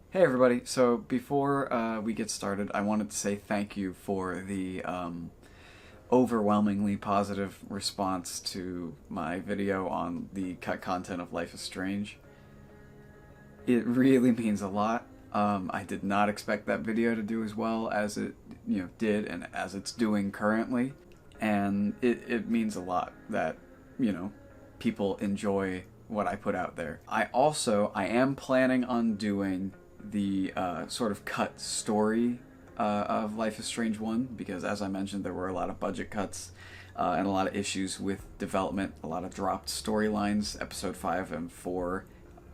Hey everybody, so before we get started, I wanted to say thank you for the overwhelmingly positive response to my video on the cut content of Life is Strange. It really means a lot. I did not expect that video to do as well as it did and as it's doing currently, and it means a lot that people enjoy what I put out there. I am planning on doing the sort of cut story of Life is Strange 1, because as I mentioned, there were a lot of budget cuts and a lot of issues with development, a lot of dropped storylines. Episode 5 and 4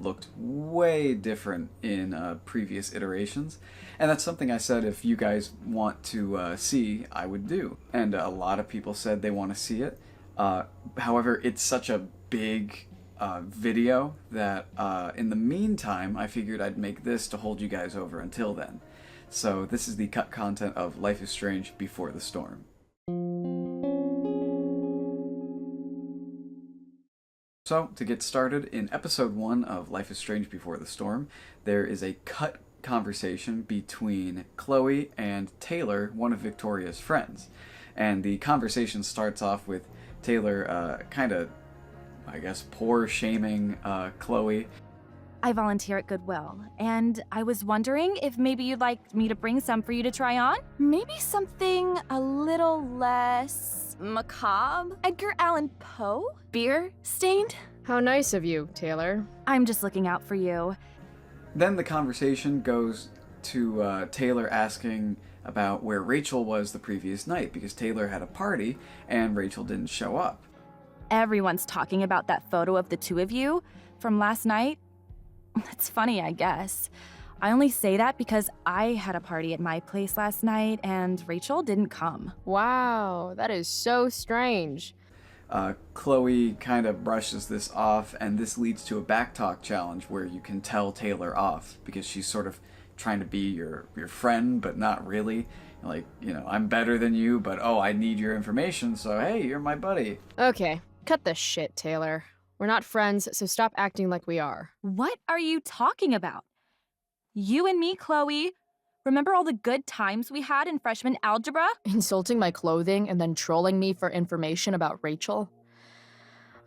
looked way different in previous iterations, and that's something I said if you guys want to see, I would do. And a lot of people said they want to see it. However, it's such a big video that in the meantime, I figured I'd make this to hold you guys over until then. So this is the cut content of Life is Strange Before the Storm. So, to get started, in episode 1 of Life is Strange Before the Storm, there is a cut conversation between Chloe and Taylor, one of Victoria's friends. And the conversation starts off with Taylor kind of, I guess, poor shaming Chloe. I volunteer at Goodwill, and I was wondering if maybe you'd like me to bring some for you to try on? Maybe something a little less macabre? Edgar Allan Poe? Beer stained? How nice of you, Taylor. I'm just looking out for you. Then the conversation goes to Taylor asking about where Rachel was the previous night, because Taylor had a party and Rachel didn't show up. Everyone's talking about that photo of the two of you from last night. It's funny, I guess. I only say that because I had a party at my place last night and Rachel didn't come. Wow, that is so strange. Chloe kind of brushes this off, and this leads to a backtalk challenge where you can tell Taylor off because she's sort of trying to be your friend, but not really. Like, I'm better than you, but I need your information, so hey, you're my buddy. Okay, cut the shit, Taylor. We're not friends, so stop acting like we are. What are you talking about? You and me, Chloe. Remember all the good times we had in freshman algebra? Insulting my clothing and then trolling me for information about Rachel?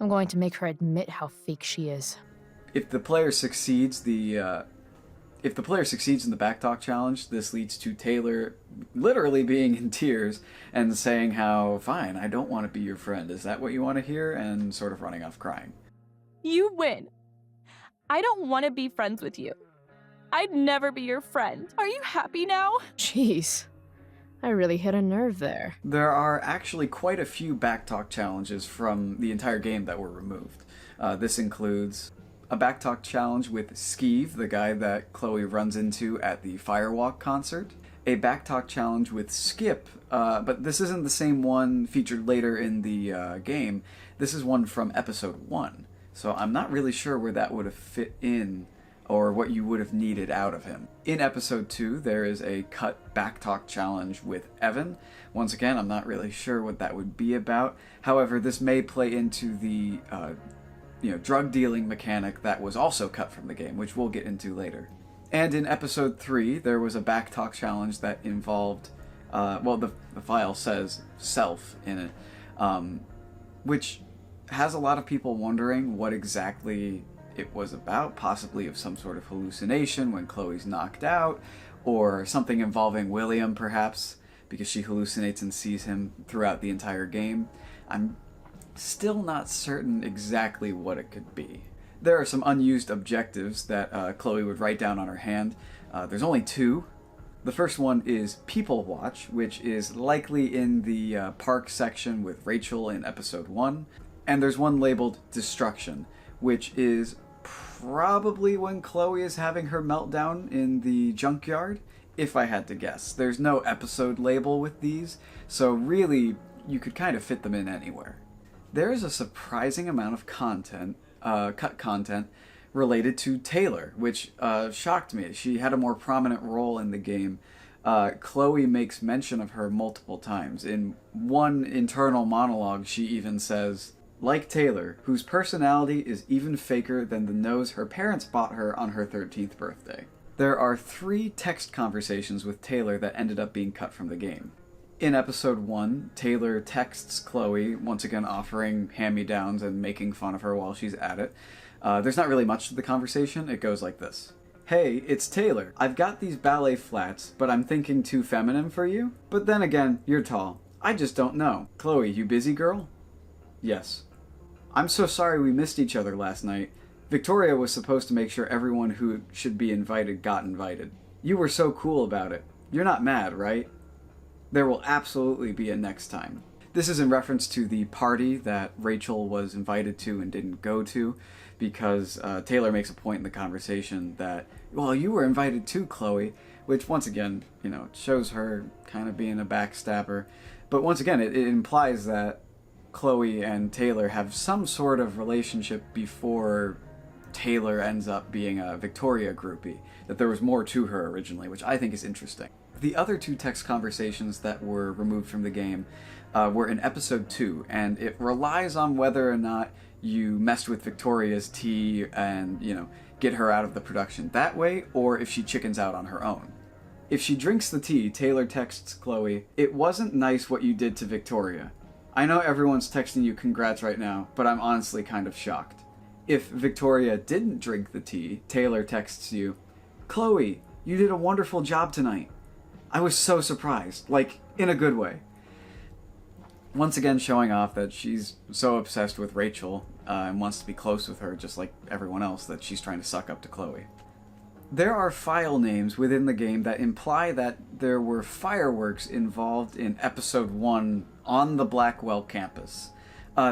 I'm going to make her admit how fake she is. If the player succeeds in the backtalk challenge, this leads to Taylor literally being in tears and saying how, fine, I don't want to be your friend. Is that what you want to hear? And sort of running off crying. You win. I don't want to be friends with you. I'd never be your friend. Are you happy now? Jeez, I really hit a nerve there. There are actually quite a few backtalk challenges from the entire game that were removed. This includes a backtalk challenge with Skeeve, the guy that Chloe runs into at the Firewalk concert. A backtalk challenge with Skip, but this isn't the same one featured later in the game. This is one from episode 1. So I'm not really sure where that would have fit in or what you would have needed out of him. In episode 2, there is a cut backtalk challenge with Evan. Once again, I'm not really sure what that would be about. However, this may play into the drug dealing mechanic that was also cut from the game, which we'll get into later. And in episode 3, there was a backtalk challenge that involved, the file says self in it, which has a lot of people wondering what exactly it was about, possibly of some sort of hallucination when Chloe's knocked out, or something involving William, perhaps, because she hallucinates and sees him throughout the entire game. I'm still not certain exactly what it could be. There are some unused objectives that Chloe would write down on her hand. There's only 2. The first one is People Watch, which is likely in the park section with Rachel in episode 1. And there's one labeled Destruction, which is probably when Chloe is having her meltdown in the junkyard, if I had to guess. There's no episode label with these, so really, you could kind of fit them in anywhere. There is a surprising amount of content, cut content, related to Taylor, which shocked me. She had a more prominent role in the game. Chloe makes mention of her multiple times. In one internal monologue, she even says, like Taylor, whose personality is even faker than the nose her parents bought her on her 13th birthday. There are 3 text conversations with Taylor that ended up being cut from the game. In episode 1, Taylor texts Chloe, once again offering hand-me-downs and making fun of her while she's at it. There's not really much to the conversation. It goes like this. Hey, it's Taylor. I've got these ballet flats, but I'm thinking too feminine for you? But then again, you're tall. I just don't know. Chloe, you busy, girl? Yes. I'm so sorry we missed each other last night. Victoria was supposed to make sure everyone who should be invited got invited. You were so cool about it. You're not mad, right? There will absolutely be a next time. This is in reference to the party that Rachel was invited to and didn't go to, because Taylor makes a point in the conversation that, well, you were invited too, Chloe, which once again, shows her kind of being a backstabber. But once again, it implies that Chloe and Taylor have some sort of relationship before Taylor ends up being a Victoria groupie, that there was more to her originally, which I think is interesting. The other 2 text conversations that were removed from the game were in episode 2, and it relies on whether or not you messed with Victoria's tea and, get her out of the production that way, or if she chickens out on her own. If she drinks the tea, Taylor texts Chloe, "It wasn't nice what you did to Victoria. I know everyone's texting you congrats right now, but I'm honestly kind of shocked." If Victoria didn't drink the tea, Taylor texts you, "Chloe, you did a wonderful job tonight. I was so surprised, like, in a good way." Once again showing off that she's so obsessed with Rachel and wants to be close with her just like everyone else that she's trying to suck up to Chloe. There are file names within the game that imply that there were fireworks involved in episode 1 on the Blackwell campus.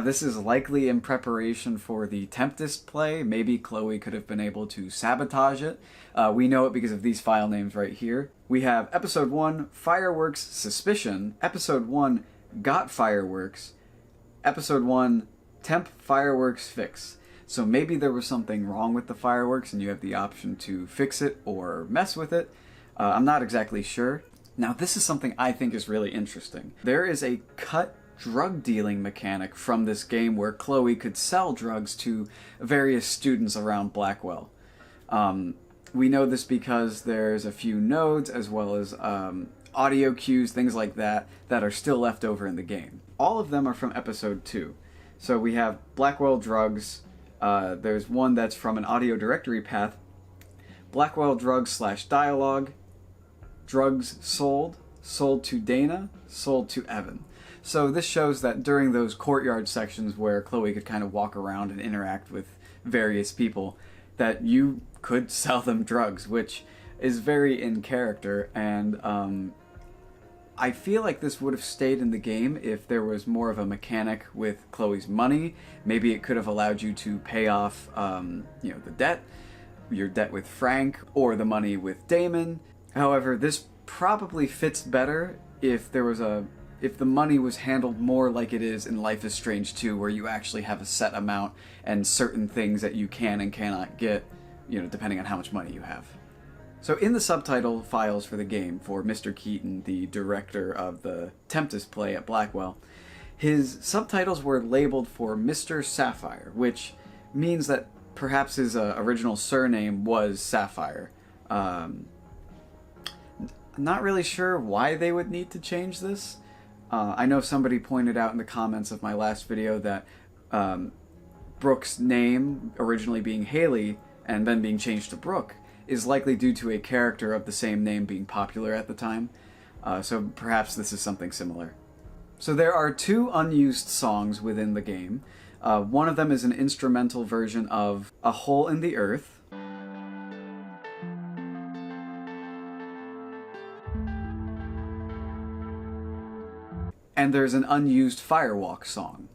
This is likely in preparation for the Tempest play. Maybe Chloe could have been able to sabotage it. We know it because of these file names right here. We have episode 1, fireworks suspicion. Episode 1, got fireworks. Episode 1, temp fireworks fix. So maybe there was something wrong with the fireworks and you have the option to fix it or mess with it. I'm not exactly sure. Now this is something I think is really interesting. There is a cut drug dealing mechanic from this game where Chloe could sell drugs to various students around Blackwell. We know this because there's a few nodes as well as audio cues, things like that, that are still left over in the game. All of them are from episode 2. So we have Blackwell drugs. There's one that's from an audio directory path. Blackwell drugs / dialogue. Drugs sold. Sold to Dana. Sold to Evan. So this shows that during those courtyard sections where Chloe could kind of walk around and interact with various people, that you could sell them drugs, which is very in character, and I feel like this would have stayed in the game if there was more of a mechanic with Chloe's money. Maybe it could have allowed you to pay off, the debt, your debt with Frank, or the money with Damon. However, this probably fits better if the money was handled more like it is in Life is Strange 2, where you actually have a set amount and certain things that you can and cannot get, depending on how much money you have. So in the subtitle files for the game, for Mr. Keaton, the director of the Tempest play at Blackwell, his subtitles were labeled for Mr. Sapphire, which means that perhaps his original surname was Sapphire. I'm not really sure why they would need to change this. I know somebody pointed out in the comments of my last video that Brooke's name, originally being Haley and then being changed to Brooke, is likely due to a character of the same name being popular at the time. So perhaps this is something similar. So there are 2 unused songs within the game. One of them is an instrumental version of A Hole in the Earth. And there's an unused Firewalk song.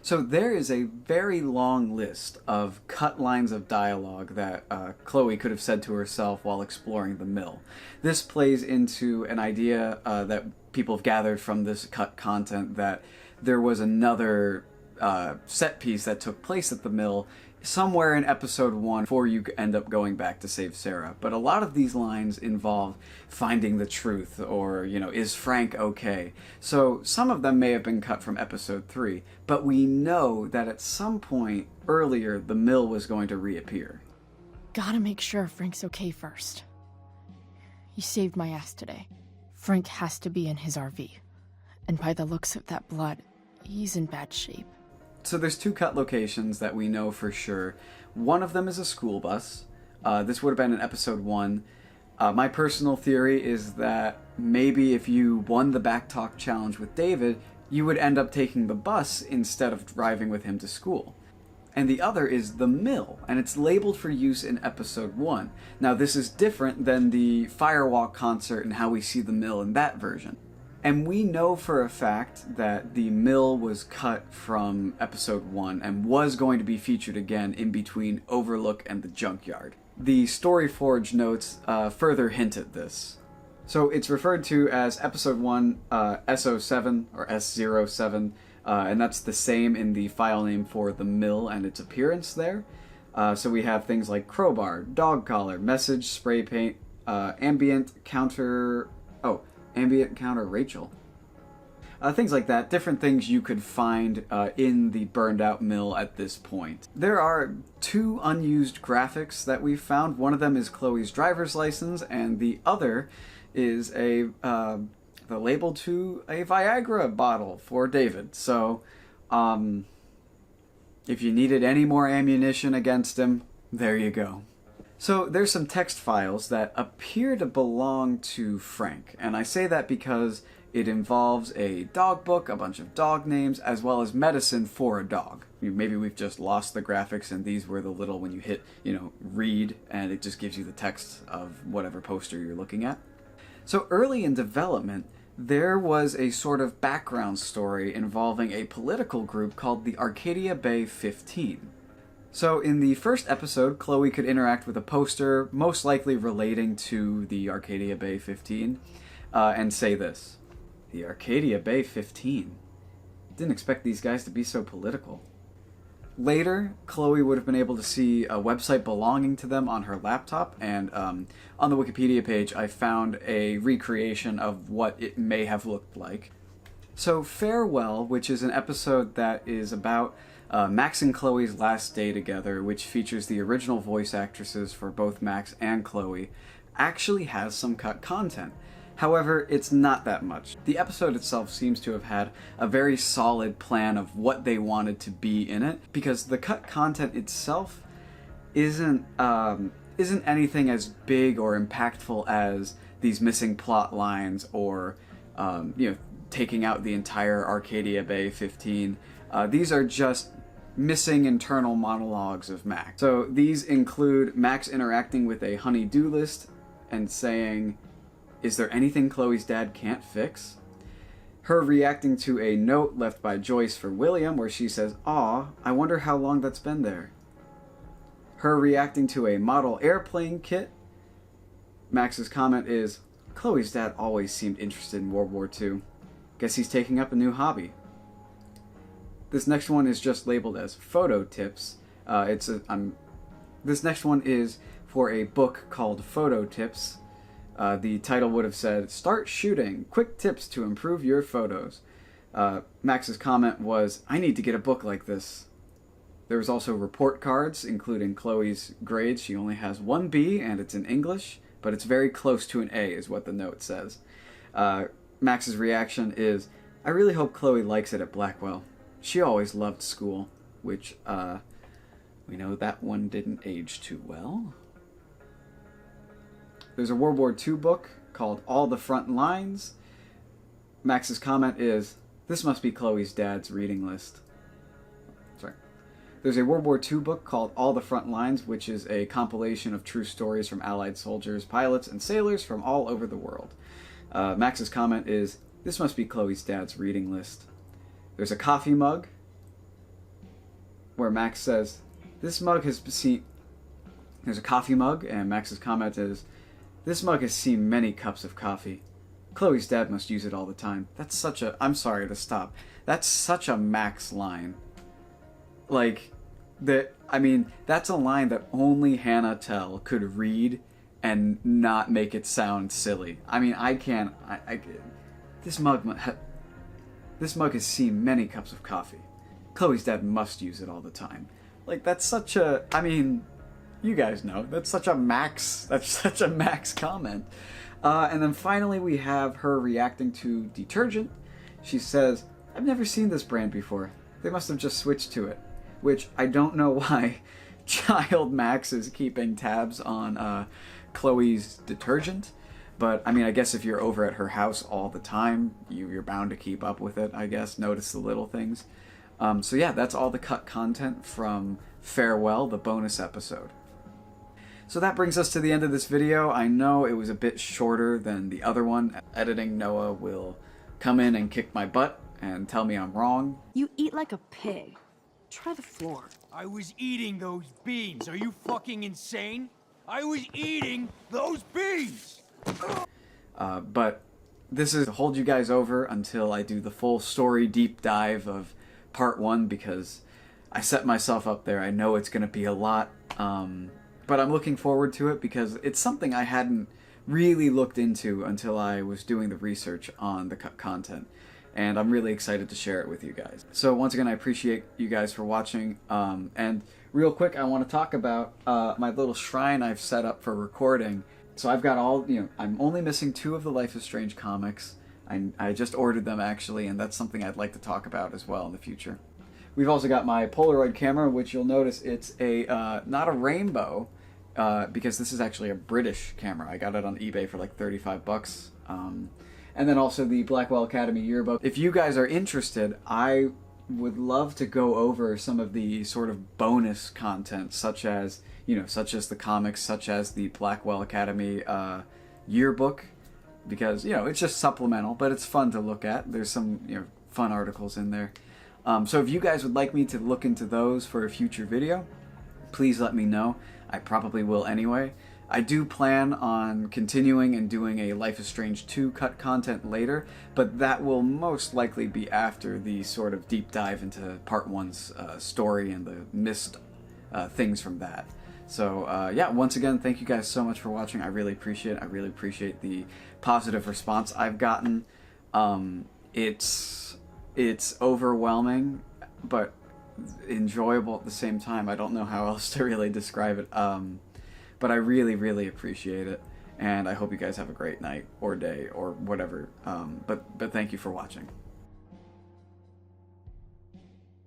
So there is a very long list of cut lines of dialogue that Chloe could have said to herself while exploring the mill. This plays into an idea that people have gathered from this cut content, that there was another set piece that took place at the mill somewhere in episode 1 before you end up going back to save Sarah. But a lot of these lines involve finding the truth, or, is Frank okay? So some of them may have been cut from episode 3, but we know that at some point earlier the mill was going to reappear. Gotta make sure Frank's okay first. He saved my ass today. Frank has to be in his RV. And by the looks of that blood, he's in bad shape. So there's 2 cut locations that we know for sure. One of them is a school bus. This would have been in episode 1. My personal theory is that maybe if you won the Backtalk challenge with David, you would end up taking the bus instead of driving with him to school. And the other is the mill, and it's labeled for use in episode 1. Now this is different than the Firewalk concert and how we see the mill in that version. And we know for a fact that the mill was cut from episode 1 and was going to be featured again in between Overlook and the Junkyard. The Storyforge notes further hint at this. So it's referred to as episode 1 S07 or S07, and that's the same in the file name for the mill and its appearance there. So we have things like crowbar, dog collar, message, spray paint, ambient counter Rachel. Things like that, different things you could find in the burned out mill at this point. There are 2 unused graphics that we've found. One of them is Chloe's driver's license, and the other is the label to a Viagra bottle for David. So, if you needed any more ammunition against him, there you go. So there's some text files that appear to belong to Frank, and I say that because it involves a dog book, a bunch of dog names, as well as medicine for a dog. Maybe we've just lost the graphics and these were the little, when you hit, read, and it just gives you the text of whatever poster you're looking at. So early in development, there was a sort of background story involving a political group called the Arcadia Bay 15. So in the first episode, Chloe could interact with a poster, most likely relating to the Arcadia Bay 15, and say this: "The Arcadia Bay 15. Didn't expect these guys to be so political." Later, Chloe would have been able to see a website belonging to them on her laptop, and on the Wikipedia page I found a recreation of what it may have looked like. So Farewell, which is an episode that is about Max and Chloe's last day together, which features the original voice actresses for both Max and Chloe, actually has some cut content. However, it's not that much. The episode itself seems to have had a very solid plan of what they wanted to be in it, because the cut content itself isn't anything as big or impactful as these missing plot lines or taking out the entire Arcadia Bay 15. These are just missing internal monologues of Max. So these include Max interacting with a honey-do list and saying, "Is there anything Chloe's dad can't fix?" Her reacting to a note left by Joyce for William where she says, "Aw, I wonder how long that's been there." Her reacting to a model airplane kit. Max's comment is, "Chloe's dad always seemed interested in World War II. Guess he's taking up a new hobby." This next one is just labeled as photo tips. This next one is for a book called Photo Tips. The title would have said, "Start shooting, quick tips to improve your photos." Max's comment was, "I need to get a book like this." There was also report cards, including Chloe's grades. She only has 1 B, and it's in English, but it's very close to an A, is what the note says. Max's reaction is, "I really hope Chloe likes it at Blackwell. She always loved school," which, we know that one didn't age too well. There's a World War II book called All the Front Lines. Max's comment is, "This must be Chloe's dad's reading list." Sorry. There's a World War II book called All the Front Lines, which is a compilation of true stories from Allied soldiers, pilots, and sailors from all over the world. Max's comment is, "This must be Chloe's dad's reading list." There's a coffee mug where Max says, "This mug has seen..." There's a coffee mug, and Max's comment is, "This mug has seen many cups of coffee. Chloe's dad must use it all the time." That's such a... I'm sorry to stop. That's such a Max line. Like, I mean, that's a line that only Hannah Tell could read and not make it sound silly. I mean, I can't. This mug has seen many cups of coffee. Chloe's dad must use it all the time. Like, that's such a. I mean, you guys know that's such a Max. That's such a Max comment. And then finally, we have her reacting to detergent. She says, "I've never seen this brand before. They must have just switched to it." Which I don't know why Child Max is keeping tabs on Chloe's detergent. But, I mean, I guess if you're over at her house all the time, you're bound to keep up with it, I guess. Notice the little things. So yeah, that's all the cut content from Farewell, the bonus episode. So that brings us to the end of this video. I know it was a bit shorter than the other one. Editing Noah will come in and kick my butt and tell me I'm wrong. You eat like a pig. Try the floor. I was eating those beans. Are you fucking insane? I was eating those beans! But this is to hold you guys over until I do the full story deep dive of part 1, because I set myself up there. I know it's going to be a lot, but I'm looking forward to it because it's something I hadn't really looked into until I was doing the research on the content. And I'm really excited to share it with you guys. So once again, I appreciate you guys for watching. And real quick, I want to talk about my little shrine I've set up for recording. So I've got all, I'm only missing 2 of the Life is Strange comics. I just ordered them, actually, and that's something I'd like to talk about as well in the future. We've also got my Polaroid camera, which you'll notice it's a not a rainbow, because this is actually a British camera. I got it on eBay for like 35 bucks. And then also the Blackwell Academy yearbook. If you guys are interested, I would love to go over some of the sort of bonus content, such as the comics, such as the Blackwell Academy yearbook, because, it's just supplemental, but it's fun to look at. There's some, fun articles in there. So if you guys would like me to look into those for a future video, please let me know. I probably will anyway. I do plan on continuing and doing a Life is Strange 2 cut content later, but that will most likely be after the sort of deep dive into part 1's story and the missed things from that. So yeah, once again, thank you guys so much for watching. I really appreciate it. I really appreciate the positive response I've gotten. It's overwhelming, but enjoyable at the same time. I don't know how else to really describe it. But I really, really appreciate it, and I hope you guys have a great night or day or whatever. But thank you for watching.